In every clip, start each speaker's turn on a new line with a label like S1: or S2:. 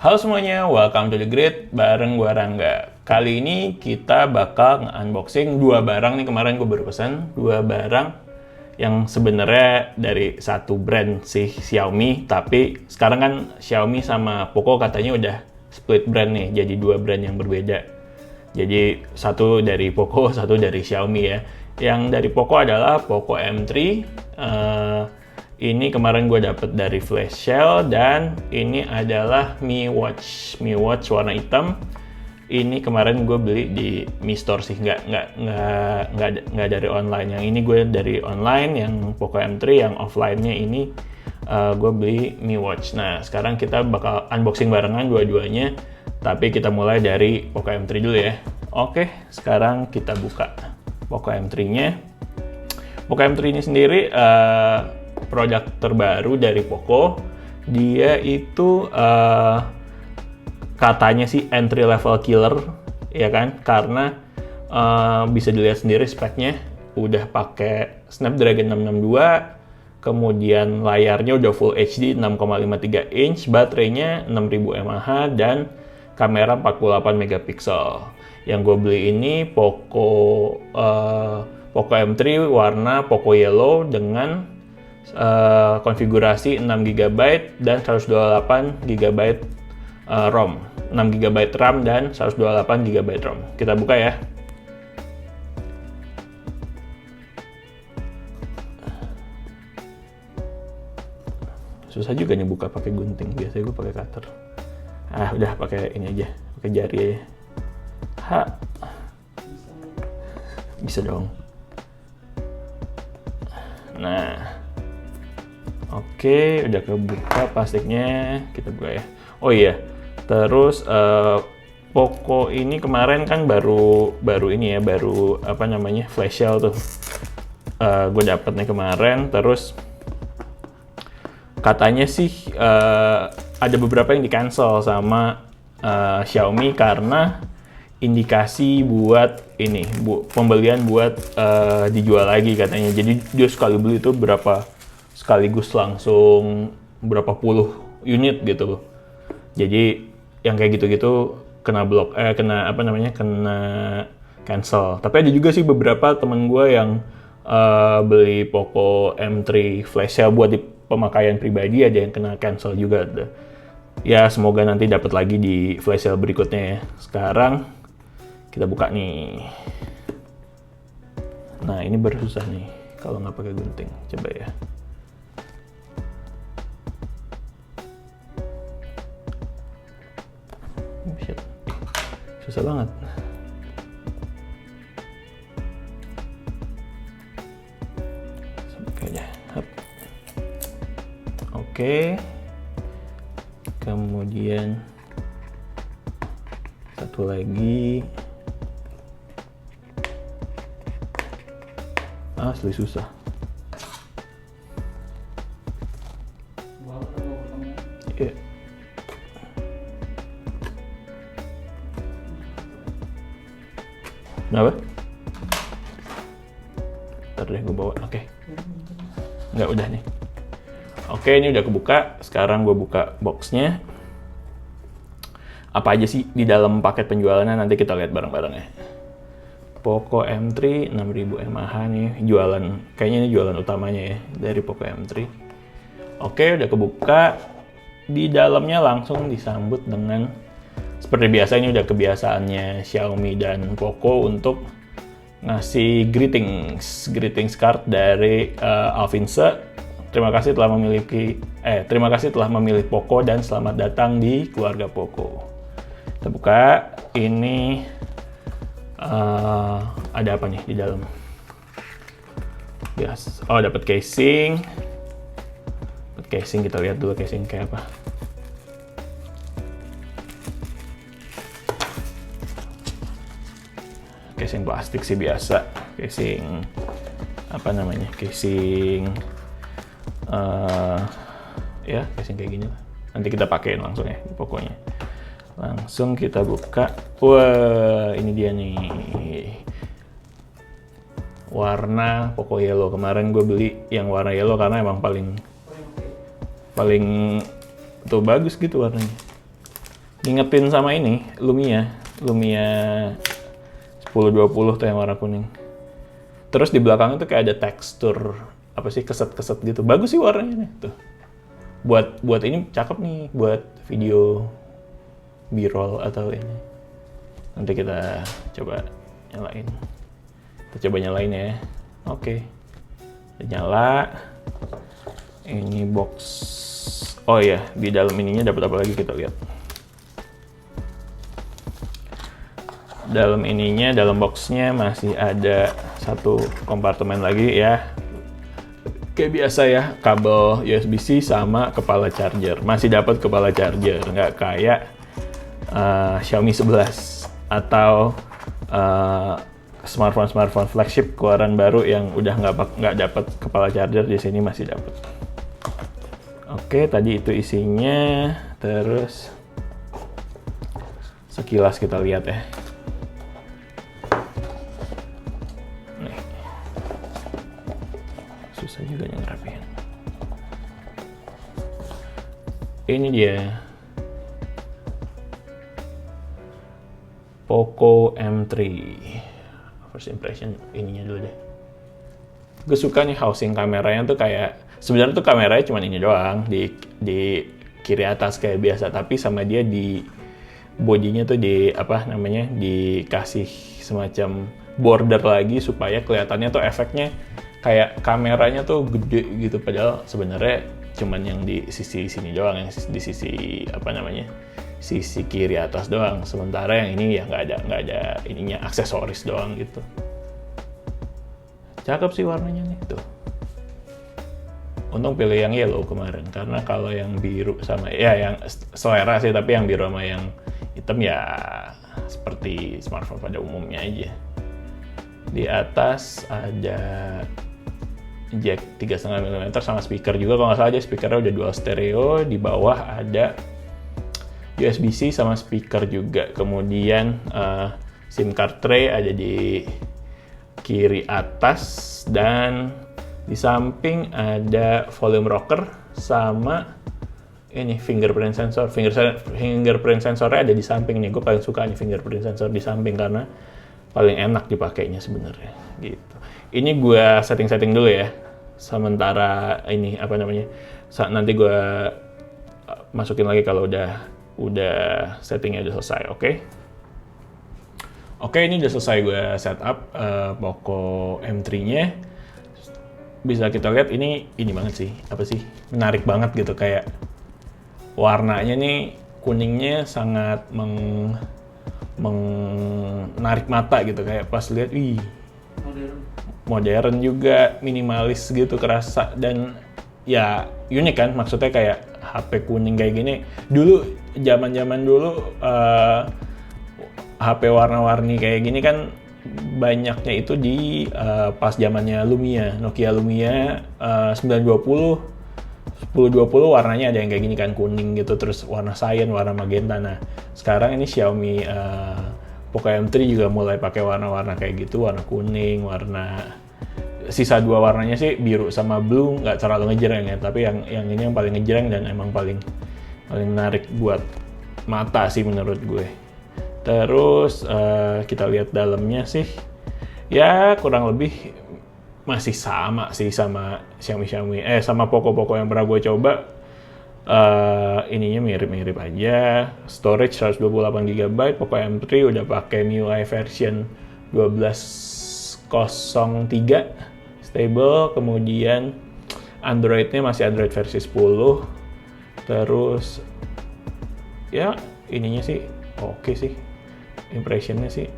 S1: Halo semuanya, welcome to the grid bareng gua Rangga. Kali ini kita bakal nge-unboxing dua barang nih. Kemarin gue baru pesan dua barang yang sebenarnya dari satu brand sih, Xiaomi, tapi sekarang kan Xiaomi sama Poco katanya udah split brand nih, jadi dua brand yang berbeda. Jadi satu dari Poco, satu dari Xiaomi ya. Yang dari Poco adalah Poco M3. Ini kemarin gue dapet dari Flash Sale, dan ini adalah Mi Watch warna hitam. Ini kemarin gue beli di Mi Store sih, nggak dari online. Yang ini gue dari online, yang Poco M3, yang offline-nya ini gue beli Mi Watch. Nah, sekarang kita bakal unboxing barengan dua-duanya, tapi kita mulai dari Poco M3 dulu ya. Oke, sekarang kita buka Poco M3-nya. Poco M3 ini sendiri produk terbaru dari Poco. Dia itu katanya sih entry level killer, ya kan? Karena bisa dilihat sendiri speknya, udah pakai Snapdragon 662, kemudian layarnya udah Full HD 6,53 inch, baterainya 6000 mAh, dan kamera 48 megapiksel. Yang gue beli ini Poco M3 warna Poco Yellow dengan konfigurasi 6GB dan 128GB ROM. 6GB RAM dan 128GB ROM. Kita buka ya. Susah juga nih buka pakai gunting. Biasanya gue pakai cutter. Udah pakai ini aja, pakai jari aja. Bisa dong. Nah. Oke, udah kebuka plastiknya, kita buka ya. Oh iya, terus Poco ini kemarin kan baru flash sale tuh. Gue dapet nih kemarin, terus katanya sih ada beberapa yang di cancel sama Xiaomi karena indikasi buat pembelian buat dijual lagi katanya. Jadi dia sekali beli itu sekaligus langsung berapa puluh unit gitu loh. Jadi yang kayak gitu-gitu kena kena cancel. Tapi ada juga sih beberapa temen gue yang beli Poco M3 flash sale buat di pemakaian pribadi, ada yang kena cancel juga. Ya semoga nanti dapat lagi di flash sale berikutnya ya. Sekarang kita buka nih. Nah ini baru susah nih kalau nggak pakai gunting. Coba ya. Susah banget. Oke. Kemudian satu lagi. Asli susah. Iya. Kenapa? Ntar deh gue bawa. Oke. Nggak, udah nih. Oke, ini udah kebuka. Sekarang gue buka boxnya. Apa aja sih di dalam paket penjualannya, nanti kita lihat bareng-bareng ya. Poco M3 6000 mAh nih, kayaknya ini jualan utamanya ya dari Poco M3. Oke, udah kebuka. Di dalamnya langsung disambut dengan, seperti biasa, ini udah kebiasaannya Xiaomi dan Poco untuk ngasih greetings card dari Alvinse. Terima kasih telah memilih Poco dan selamat datang di keluarga Poco. Kita buka. Ini ada apa nih di dalam? Oh, dapat casing. Kita lihat dulu casing kayak apa. Casing plastik sih biasa. Casing casing kayak gini lah. Nanti kita pakein langsung ya pokoknya. Langsung kita buka. Wah, ini dia nih. Warna Poco Yellow. Kemarin gue beli yang warna yellow karena emang paling tuh bagus gitu warnanya. Ngingetin sama ini, Lumia 1020 tuh yang warna kuning. Terus di belakangnya tuh kayak ada tekstur apa sih, keset-keset gitu. Bagus sih warnanya nih tuh. Buat ini cakep nih, buat video B-roll atau ini. Nanti kita coba nyalain. Kita coba nyalain ya. Oke. Udah nyala. Ini box. Oh ya, di dalam ininya dapat apa lagi kita lihat. Dalam boxnya masih ada satu kompartemen lagi ya. Kayak biasa ya, kabel USB-C sama kepala charger. Masih dapat kepala charger, nggak kayak Xiaomi 11 atau smartphone flagship keluaran baru yang udah nggak dapat kepala charger. Di sini masih dapat. Oke, tadi itu isinya. Terus sekilas kita lihat ya. Susah juga yang ngerapiin. Ini dia Poco M3. First impression ininya dulu deh. Gue suka nih housing kameranya tuh kayak, sebenarnya tuh kameranya cuma ini doang di kiri atas kayak biasa, tapi sama dia di bodinya tuh dikasih semacam border lagi supaya kelihatannya tuh efeknya kayak kameranya tuh gede gitu, padahal sebenarnya cuman yang di sisi sini doang, yang di sisi sisi kiri atas doang. Sementara yang ini ya nggak ada ininya, aksesoris doang gitu. Cakep sih warnanya nih tuh. Untung pilih yang yellow kemarin, karena kalau yang biru sama ya yang selera sih, tapi yang biru sama yang hitam ya seperti smartphone pada umumnya aja. Di atas ada jack 3,5 mm sama speaker juga, kalau nggak salah aja speakernya udah dual stereo. Di bawah ada USB-C sama speaker juga. Kemudian SIM card tray ada di kiri atas, dan di samping ada volume rocker sama ini fingerprint sensor. Fingerprint sensornya ada di samping nih. Gue paling suka nih fingerprint sensor di samping karena paling enak dipakainya sebenarnya gitu. Ini gue setting dulu ya. Sementara ini nanti gue masukin lagi kalau udah settingnya udah selesai. Oke, ini udah selesai gue setup Poco M3-nya. Bisa kita lihat ini banget sih, menarik banget gitu, kayak warnanya nih kuningnya sangat menarik mata gitu, kayak pas lihat modern juga, minimalis gitu kerasa, dan ya unik kan, maksudnya kayak HP kuning kayak gini. Dulu zaman dulu HP warna-warni kayak gini kan banyaknya itu di pas zamannya Nokia Lumia 920 1020 warnanya ada yang kayak gini kan, kuning gitu, terus warna cyan, warna magenta. Nah sekarang ini Xiaomi Poco M3 juga mulai pakai warna-warna kayak gitu, warna kuning, sisa dua warnanya sih biru sama blue, nggak terlalu ngejreng ya, tapi yang ini yang paling ngejreng dan emang paling menarik buat mata sih menurut gue. Terus kita lihat dalamnya sih ya kurang lebih masih sama sih sama sama Poco yang pernah gue coba. Ininya mirip-mirip aja. Storage 128 GB. Poco M3 udah pakai MIUI version 12.03 stable. Kemudian Android-nya masih Android versi 10. Terus ya ininya sih oke sih. Impressionnya sih.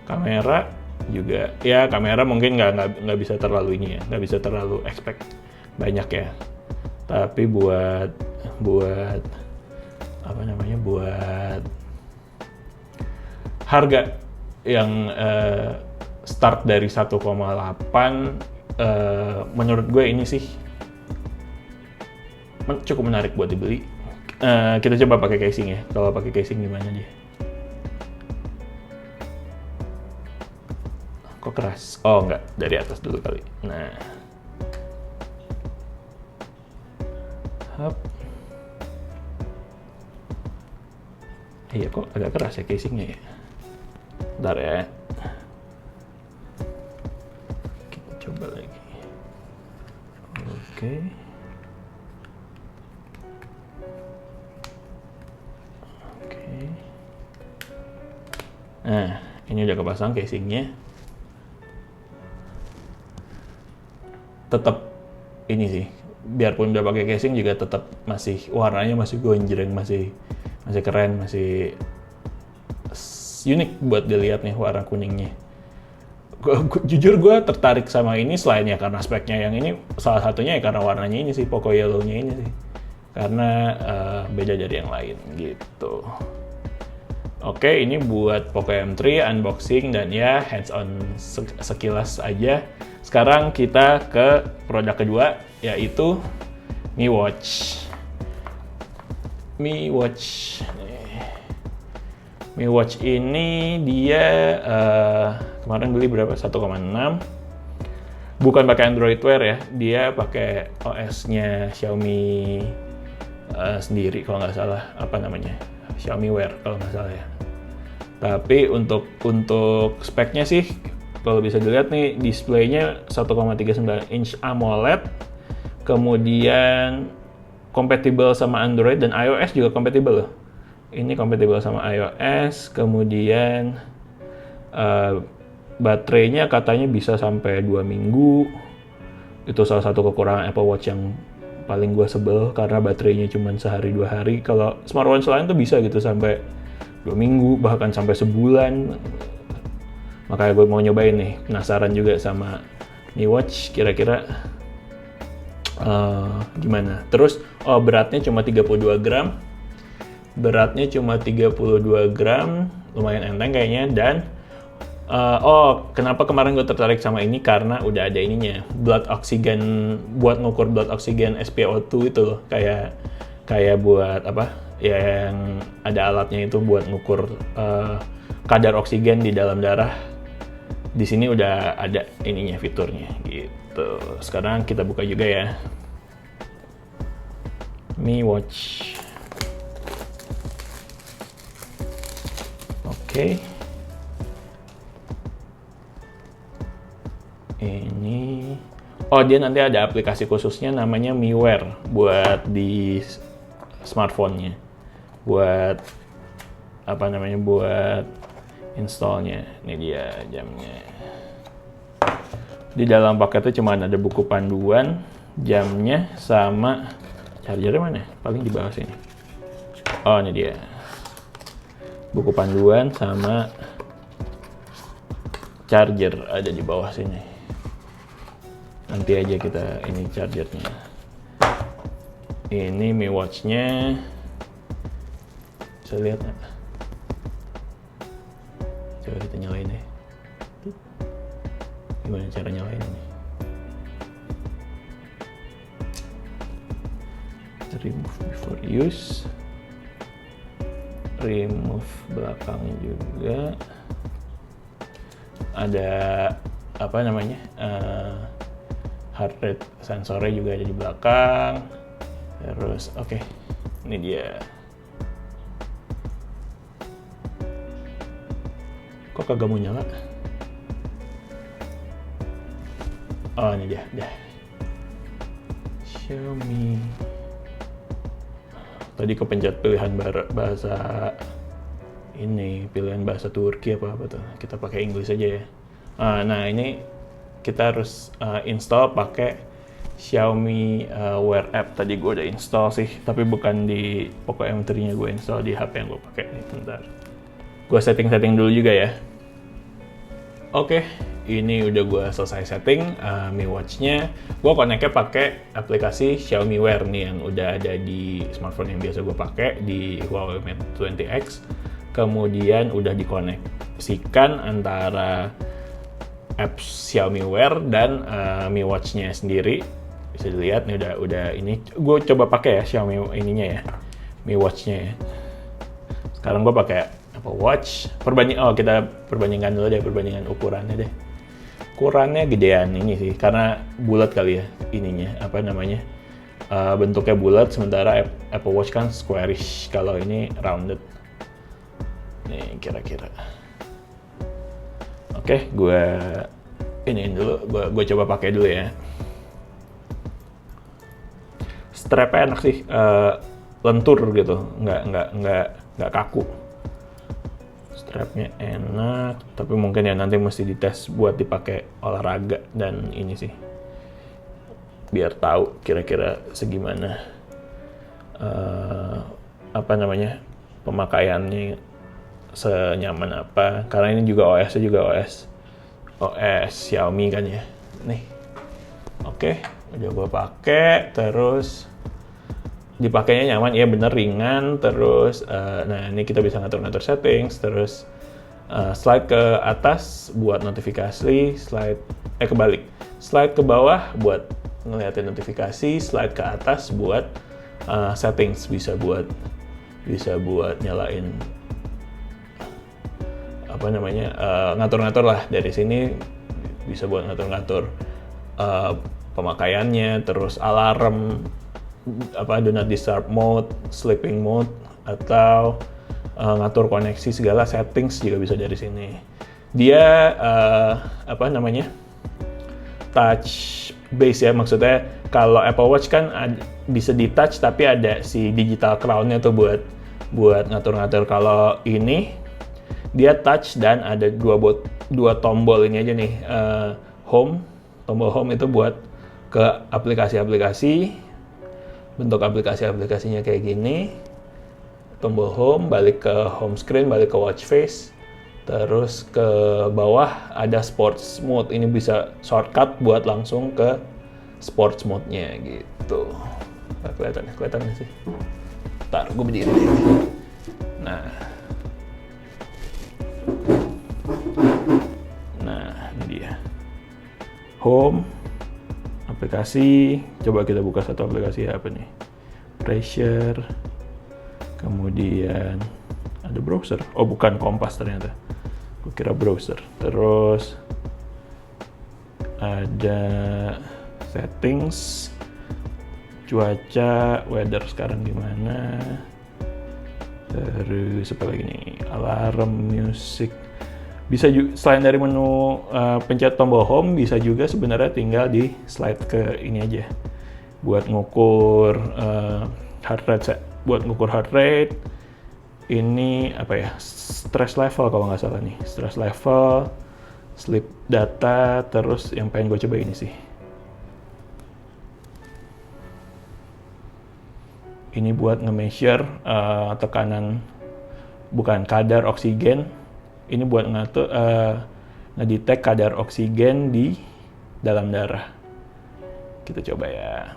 S1: Kamera juga ya, kamera mungkin nggak bisa terlalu nggak bisa terlalu expect banyak ya. Tapi buat harga yang start dari 1,8 menurut gue ini sih cukup menarik buat dibeli. Kita coba pakai casing ya. Kalau pakai casing gimana dia? Kok keras? Oh enggak, dari atas dulu kali. Nah, Iya kok agak keras ya casingnya ya. Bentar ya. Kita coba lagi. Oke. Oke. Nah, ini udah kepasang casingnya. Tetap ini sih, biarpun udah pakai casing juga tetap masih warnanya masih gonjreng, masih keren, masih unik buat dilihat nih warna kuningnya. Jujur gue tertarik sama ini selain ya karena speknya yang ini, salah satunya ya karena warnanya ini sih, Poco Yellow-nya ini sih. Karena beda dari yang lain gitu. Oke, ini buat Poco M3 unboxing dan ya hands on sekilas aja. Sekarang kita ke produk kedua, yaitu Mi Watch. Mi Watch ini dia kemarin beli berapa? 1,6. Bukan pakai Android Wear ya, dia pakai OS-nya Xiaomi sendiri kalau nggak salah, apa namanya? Xiaomi Wear kalau nggak salah ya. Tapi untuk speknya sih, kalau bisa dilihat nih, displaynya 1,39 inch AMOLED, kemudian compatible sama Android dan iOS juga compatible loh. Ini compatible sama iOS, kemudian baterainya katanya bisa sampai 2 minggu. Itu salah satu kekurangan Apple Watch yang paling gue sebel, karena baterainya cuma sehari 2 hari. Kalau smartwatch lain tuh bisa gitu sampai 2 minggu, bahkan sampai sebulan. Makanya gue mau nyobain nih, penasaran juga sama Mi Watch, kira-kira gimana. Terus, beratnya cuma 32 gram. Lumayan enteng kayaknya. Dan, kenapa kemarin gue tertarik sama ini, karena udah ada ininya, blood oxygen, buat ngukur blood oxygen SpO2 itu loh. Kayak buat apa, yang ada alatnya itu buat ngukur kadar oksigen di dalam darah. Di sini udah ada ininya, fiturnya gitu. Sekarang kita buka juga ya. Mi Watch. Oke. Ini dia nanti ada aplikasi khususnya namanya Mi Wear buat di smartphone-nya. Buat apa namanya? Buat installnya. Ini dia jamnya. Di dalam paketnya cuma ada buku panduan, jamnya, sama chargernya mana? Paling di bawah sini. Ini dia. Buku panduan sama charger ada di bawah sini. Nanti aja kita ini chargernya. Ini Mi Watch-nya. Bisa lihat nggak? Coba kita nyalain deh. Gimana cara nyalain ini? Remove before use. Remove belakangnya juga. Ada apa namanya? Heart rate sensornya juga ada di belakang. Terus oke. Ini dia. Kok kagak mau nyala? Ini dia, dah. Xiaomi. Tadi kepencet pilihan bahasa ini, pilihan bahasa Turki apa tuh. Kita pakai Inggris aja ya. Nah, ini kita harus install pakai Xiaomi Wear app. Tadi gue udah install sih, tapi bukan di Poco M3-nya, gue install di HP yang gue pakai nih. Bentar. Gue setting dulu juga ya. Oke, ini udah gue selesai setting Mi Watch-nya. Gue connect-nya pakai aplikasi Xiaomi Wear nih yang udah ada di smartphone yang biasa gue pakai, di Huawei Mate 20X. Kemudian udah dikoneksikan antara apps Xiaomi Wear dan Mi Watch-nya sendiri. Bisa dilihat nih udah ini. Gue coba pakai ya Xiaomi ininya ya, Mi Watch-nya ya. Sekarang gue pakai Apple Watch. Kita perbandingkan dulu deh, perbandingan ukurannya deh. Ukurannya gedean ini sih, karena bulat kali ya ininya, apa namanya, bentuknya bulat, sementara Apple Watch kan squarish, kalau ini rounded. Nih kira-kira. Oke, gue iniin dulu, gue coba pakai dulu ya. Strapnya enak sih, lentur gitu, nggak kaku. Strapnya enak, tapi mungkin ya nanti mesti dites buat dipakai olahraga dan ini sih, biar tahu kira-kira segimana apa namanya pemakaiannya, senyaman apa. Karena ini juga OS-nya juga OS Xiaomi kan ya. Nih, oke, udah gue pakai, terus dipakainya nyaman, ya bener ringan, terus nah ini kita bisa ngatur-ngatur settings, terus slide ke atas buat notifikasi, kebalik, slide ke bawah buat ngeliatin notifikasi, slide ke atas buat settings, bisa buat nyalain apa namanya, ngatur-ngatur lah dari sini, bisa buat ngatur-ngatur pemakaiannya, terus alarm, do not disturb mode, sleeping mode, atau ngatur koneksi, segala settings juga bisa dari sini. Dia touch base ya, maksudnya kalau Apple Watch kan bisa di touch tapi ada si digital crown-nya tuh buat ngatur-ngatur. Kalau ini dia touch dan ada dua tombol ini aja nih, tombol home itu buat ke aplikasi-aplikasi. Bentuk aplikasi-aplikasinya kayak gini, tombol home, balik ke home screen, balik ke watch face, terus ke bawah ada sports mode, ini bisa shortcut buat langsung ke sports mode-nya gitu. Nggak kelihatan sih. Ntar gue berdiri deh. Nah, ini dia home, aplikasi. Coba kita buka satu aplikasi, apa nih, pressure, kemudian ada browser, oh bukan, Kompas ternyata, gue kira browser. Terus ada settings, cuaca, weather sekarang gimana, terus apa lagi nih, alarm, music. Bisa juga selain dari menu pencet tombol home, bisa juga sebenarnya tinggal di slide ke ini aja buat ngukur heart rate. Ini apa ya, stress level kalau nggak salah nih, stress level, sleep data. Terus yang pengen gue coba ini sih, ini buat nge-measure tekanan, bukan, kadar oksigen. Ini buat ngatur ngedetect kadar oksigen di dalam darah. Kita coba ya.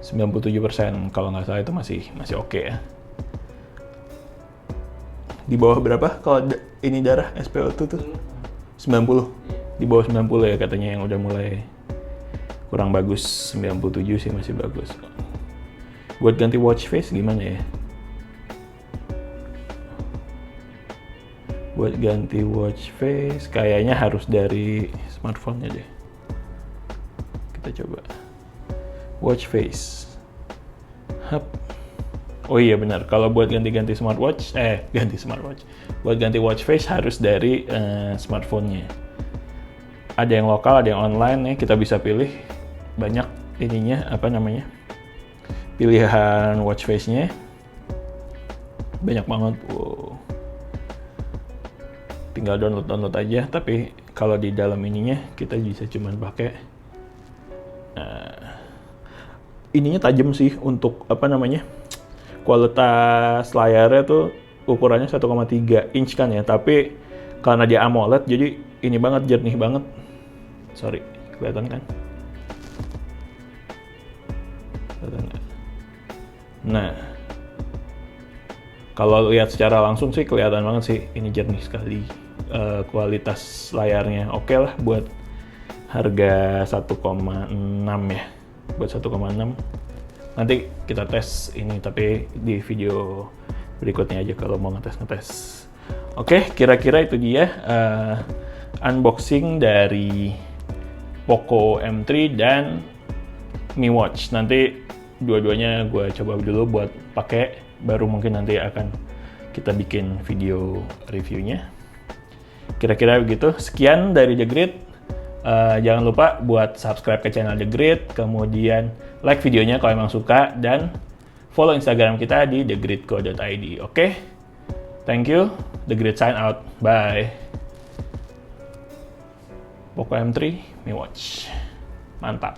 S1: %97 kalau nggak salah, itu masih oke ya. Di bawah berapa kalau ini darah SpO2 tuh? 90. Di bawah 90 ya katanya, yang udah mulai kurang bagus. 97 sih masih bagus. Buat ganti watch face gimana ya? Buat ganti watch face kayaknya harus dari smartphone-nya deh. Kita coba watch face. Oh iya benar, kalau buat ganti smartwatch, buat ganti watch face harus dari smartphone-nya. Ada yang lokal, ada yang online nih, kita bisa pilih banyak ininya, pilihan watch face-nya. Banyak banget. Wow. Tinggal download aja, tapi kalau di dalam ininya kita bisa cuman pakai ininya tajam sih untuk kualitas layarnya tuh ukurannya 1,3 inch kan ya, tapi karena dia AMOLED jadi ini banget, jernih banget. Sorry, kelihatan kan? Kelihatan nggak? Nah, kalau lihat secara langsung sih kelihatan banget sih ini jernih sekali. Kualitas layarnya oke lah buat harga 1,6 ya. Buat 1,6 nanti kita tes ini, tapi di video berikutnya aja kalau mau ngetes. Oke, kira-kira itu dia unboxing dari Poco M3 dan Mi Watch. Nanti dua-duanya gue coba dulu buat pakai, baru mungkin nanti akan kita bikin video reviewnya. Kira-kira begitu. Sekian dari The Grid. Jangan lupa buat subscribe ke channel The Grid, kemudian like videonya kalau emang suka, dan follow Instagram kita di thegridco.id. Oke? Thank you. The Grid sign out. Bye. Poco M3 Mi Watch. Mantap.